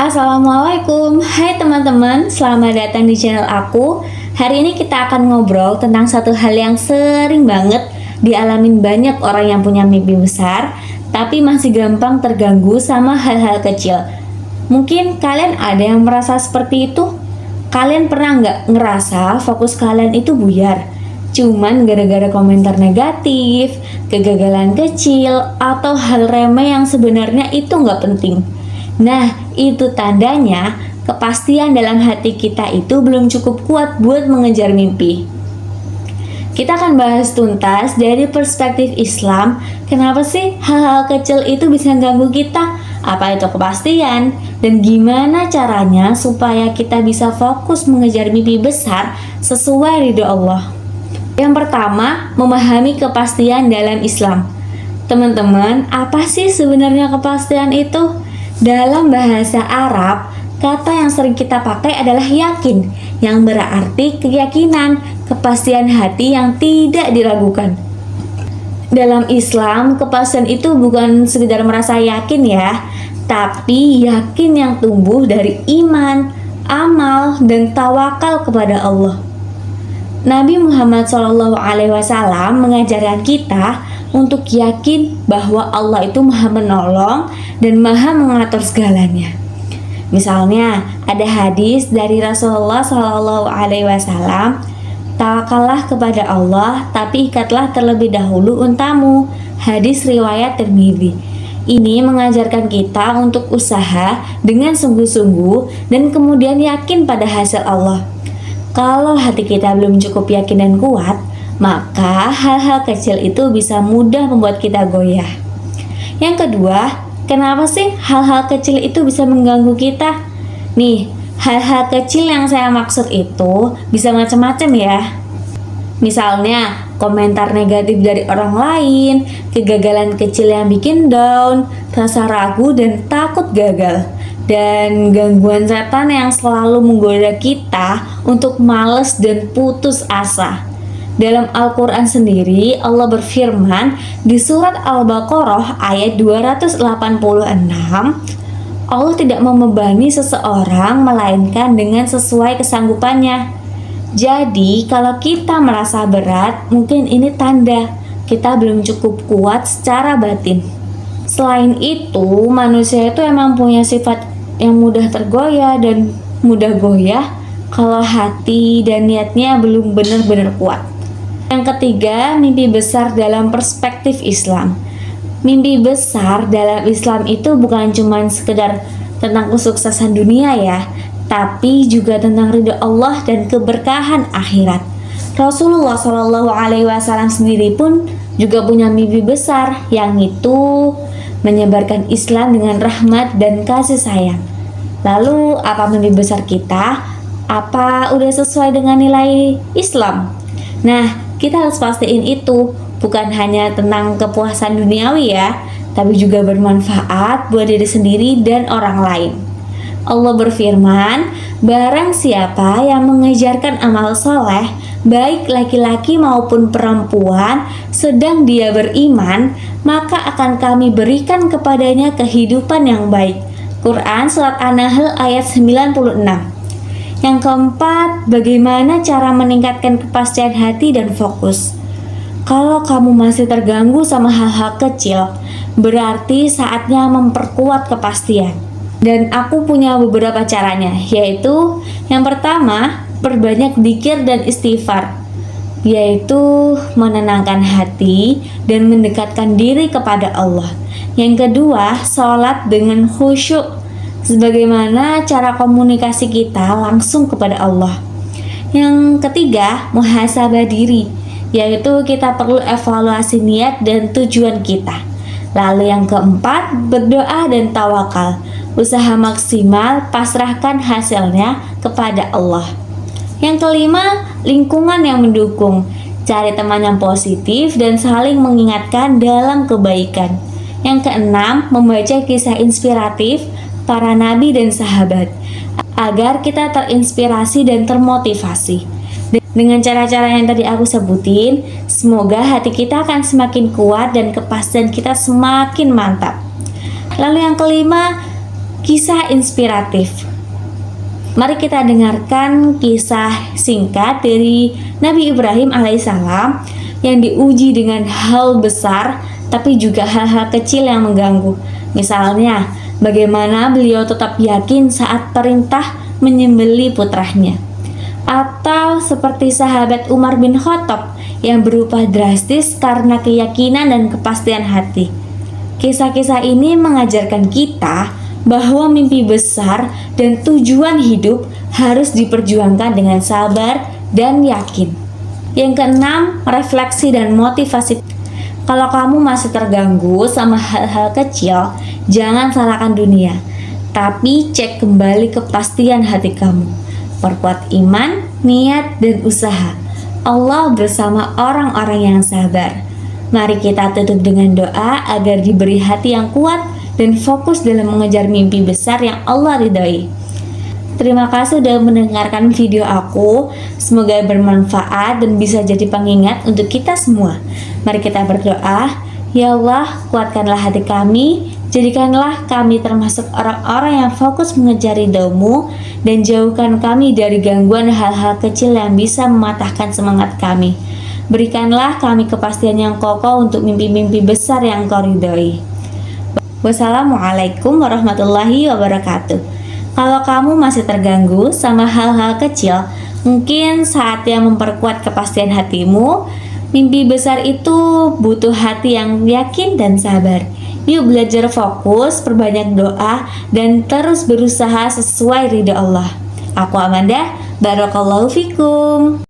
Assalamualaikum, hai teman-teman, selamat datang di channel aku. Hari ini kita akan ngobrol tentang satu hal yang sering banget dialamin banyak orang yang punya mimpi besar, tapi masih gampang terganggu sama hal-hal kecil. Mungkin kalian ada yang merasa seperti itu? Kalian pernah nggak ngerasa fokus kalian itu buyar? Cuman gara-gara komentar negatif, kegagalan kecil, atau hal remeh yang sebenarnya itu nggak penting. Nah, itu tandanya kepastian dalam hati kita itu belum cukup kuat buat mengejar mimpi. Kita akan bahas tuntas dari perspektif Islam, kenapa sih hal-hal kecil itu bisa ganggu kita? Apa itu kepastian? Dan gimana caranya supaya kita bisa fokus mengejar mimpi besar sesuai ridho Allah? Yang pertama, memahami kepastian dalam Islam. Teman-teman, apa sih sebenarnya kepastian itu? Dalam bahasa Arab, kata yang sering kita pakai adalah yakin, yang berarti keyakinan, kepastian hati yang tidak diragukan. Dalam Islam, kepastian itu bukan sekedar merasa yakin ya, tapi yakin yang tumbuh dari iman, amal, dan tawakal kepada Allah. Nabi Muhammad SAW mengajarkan kita untuk yakin bahwa Allah itu maha menolong dan maha mengatur segalanya. Misalnya ada hadis dari Rasulullah SAW, tawakallah kepada Allah tapi ikatlah terlebih dahulu untamu. Hadis riwayat Tirmidzi. Ini mengajarkan kita untuk usaha dengan sungguh-sungguh dan kemudian yakin pada hasil Allah. Kalau hati kita belum cukup yakin dan kuat, maka hal-hal kecil itu bisa mudah membuat kita goyah. Yang kedua, kenapa sih hal-hal kecil itu bisa mengganggu kita? Nih, hal-hal kecil yang saya maksud itu bisa macam-macam ya. Misalnya, komentar negatif dari orang lain, kegagalan kecil yang bikin down, rasa ragu dan takut gagal, dan gangguan setan yang selalu menggoda kita untuk malas dan putus asa. Dalam Al-Quran sendiri, Allah berfirman di surat Al-Baqarah ayat 286, Allah tidak membebani seseorang melainkan dengan sesuai kesanggupannya. Jadi, kalau kita merasa berat, mungkin ini tanda kita belum cukup kuat secara batin. Selain itu, manusia itu emang punya sifat yang mudah tergoyah dan mudah goyah kalau hati dan niatnya belum benar-benar kuat. Yang ketiga, mimpi besar dalam perspektif Islam. Mimpi besar dalam Islam itu bukan cuma sekedar tentang kesuksesan dunia ya, tapi juga tentang ridho Allah dan keberkahan akhirat. Rasulullah SAW sendiri pun juga punya mimpi besar, yang itu menyebarkan Islam dengan rahmat dan kasih sayang. Lalu apa mimpi besar kita? Apa udah sesuai dengan nilai Islam? Nah, kita harus pastiin itu bukan hanya tentang kepuasan duniawi ya, tapi juga bermanfaat buat diri sendiri dan orang lain. Allah berfirman, barang siapa yang mengejarkan amal soleh, baik laki-laki maupun perempuan, sedang dia beriman, maka akan kami berikan kepadanya kehidupan yang baik. Quran Surat An-Nahl ayat 96. Yang keempat, bagaimana cara meningkatkan kepastian hati dan fokus? Kalau kamu masih terganggu sama hal-hal kecil, berarti saatnya memperkuat kepastian. Dan aku punya beberapa caranya, yaitu yang pertama, perbanyak dzikir dan istighfar, yaitu menenangkan hati dan mendekatkan diri kepada Allah. Yang kedua, sholat dengan khusyuk, sebagaimana cara komunikasi kita langsung kepada Allah. Yang ketiga, muhasabah diri, yaitu kita perlu evaluasi niat dan tujuan kita. Lalu yang keempat, berdoa dan tawakal, usaha maksimal, pasrahkan hasilnya kepada Allah. Yang kelima, lingkungan yang mendukung, cari teman yang positif dan saling mengingatkan dalam kebaikan. Yang keenam, membaca kisah inspiratif para nabi dan sahabat, agar kita terinspirasi dan termotivasi. Dengan cara-cara yang tadi aku sebutin, semoga hati kita akan semakin kuat dan kepastian kita semakin mantap. Lalu yang kelima, kisah inspiratif. Mari kita dengarkan kisah singkat dari Nabi Ibrahim alaihissalam yang diuji dengan hal besar tapi juga hal-hal kecil yang mengganggu. Misalnya, bagaimana beliau tetap yakin saat perintah menyembelih putranya. Atau seperti sahabat Umar bin Khattab yang berubah drastis karena keyakinan dan kepastian hati. Kisah-kisah ini mengajarkan kita bahwa mimpi besar dan tujuan hidup harus diperjuangkan dengan sabar dan yakin. Yang keenam, refleksi dan motivasi. Kalau kamu masih terganggu sama hal-hal kecil, jangan salahkan dunia, tapi cek kembali kepastian hati kamu. Perkuat iman, niat, dan usaha. Allah bersama orang-orang yang sabar. Mari kita tutup dengan doa agar diberi hati yang kuat dan fokus dalam mengejar mimpi besar yang Allah ridhai. Terima kasih sudah mendengarkan video aku. Semoga bermanfaat dan bisa jadi pengingat untuk kita semua. Mari kita berdoa. Ya Allah, kuatkanlah hati kami. Jadikanlah kami termasuk orang-orang yang fokus mengejar ridho-Mu dan jauhkan kami dari gangguan hal-hal kecil yang bisa mematahkan semangat kami. Berikanlah kami kepastian yang kokoh untuk mimpi-mimpi besar yang Engkau ridhoi. Wassalamualaikum warahmatullahi wabarakatuh. Kalau kamu masih terganggu sama hal-hal kecil, mungkin saatnya memperkuat kepastian hatimu. Mimpi besar itu butuh hati yang yakin dan sabar. Yuk belajar fokus, perbanyak doa, dan terus berusaha sesuai ridha Allah. Aku Amanda, barakallahu fikum.